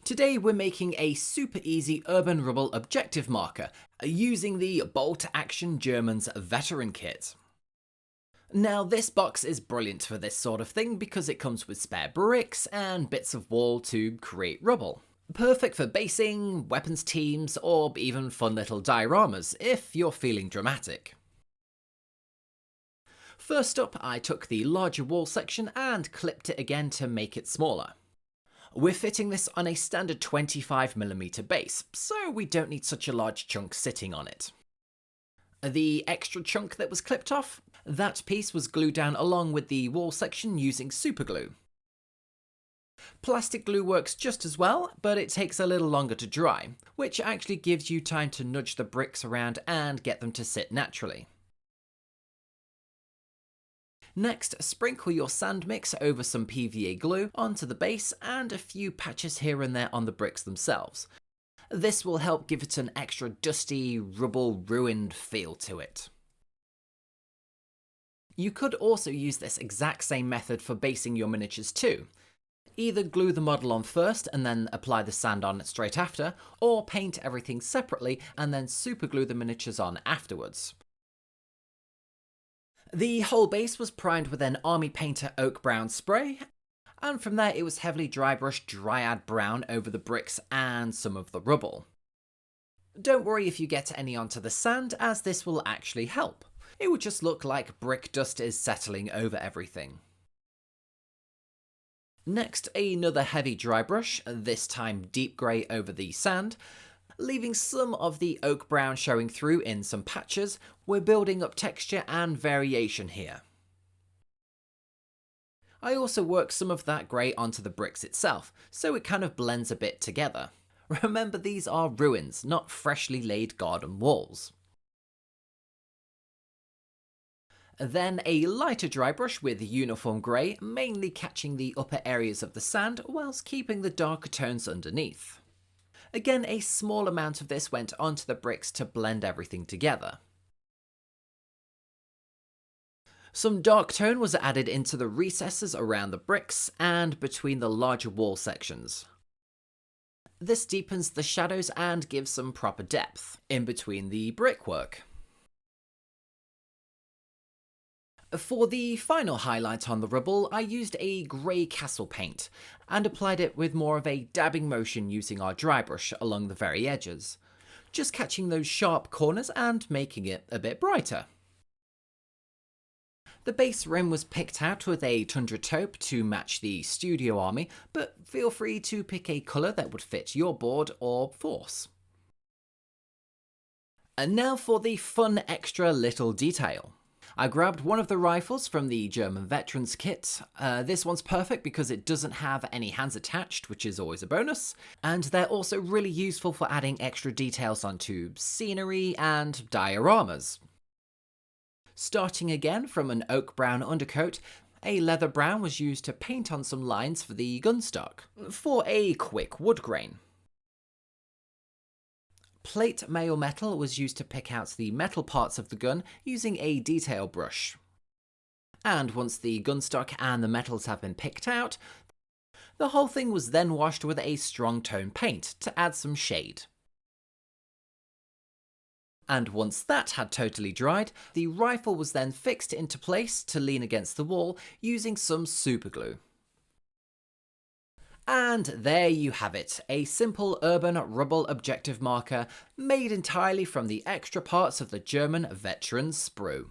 Today we're making a super easy urban rubble objective marker using the Bolt Action Germans veteran kit. Now this box is brilliant for this sort of thing because it comes with spare bricks and bits of wall to create rubble. Perfect for basing, weapons teams, or even fun little dioramas if you're feeling dramatic. First up, I took the larger wall section and clipped it again to make it smaller. We're fitting this on a standard 25mm base, so we don't need such a large chunk sitting on it. The extra chunk that was clipped off, that piece was glued down along with the wall section using super glue. Plastic glue works just as well, but it takes a little longer to dry, which actually gives you time to nudge the bricks around and get them to sit naturally. Next, sprinkle your sand mix over some PVA glue onto the base and a few patches here and there on the bricks themselves. This will help give it an extra dusty, rubble, ruined feel to it. You could also use this exact same method for basing your miniatures too. Either glue the model on first and then apply the sand on straight after, or paint everything separately and then superglue the miniatures on afterwards. The whole base was primed with an Army Painter Oak Brown spray, and from there it was heavily dry brushed Dryad Brown over the bricks and some of the rubble. Don't worry if you get any onto the sand, as this will actually help. It would just look like brick dust is settling over everything. Next, another heavy dry brush, this time deep grey over the sand. Leaving some of the oak brown showing through in some patches, we're building up texture and variation here. I also work some of that grey onto the bricks itself, so it kind of blends a bit together. Remember, these are ruins, not freshly laid garden walls. Then a lighter dry brush with uniform grey, mainly catching the upper areas of the sand whilst keeping the darker tones underneath. Again, a small amount of this went onto the bricks to blend everything together. Some dark tone was added into the recesses around the bricks and between the larger wall sections. This deepens the shadows and gives some proper depth in between the brickwork. For the final highlight on the rubble, I used a grey castle paint and applied it with more of a dabbing motion using our dry brush along the very edges, just catching those sharp corners and making it a bit brighter. The base rim was picked out with a tundra taupe to match the studio army, but feel free to pick a colour that would fit your board or force. And now for the fun extra little detail. I grabbed one of the rifles from the German Veterans kit. This one's perfect because it doesn't have any hands attached, which is always a bonus, and they're also really useful for adding extra details onto scenery and dioramas. Starting again from an oak brown undercoat, a leather brown was used to paint on some lines for the gun stock, for a quick wood grain. Plate mail metal was used to pick out the metal parts of the gun using a detail brush. And once the gun stock and the metals have been picked out, the whole thing was then washed with a strong tone paint to add some shade. And once that had totally dried, the rifle was then fixed into place to lean against the wall using some superglue. And there you have it, a simple urban rubble objective marker made entirely from the extra parts of the German veteran sprue.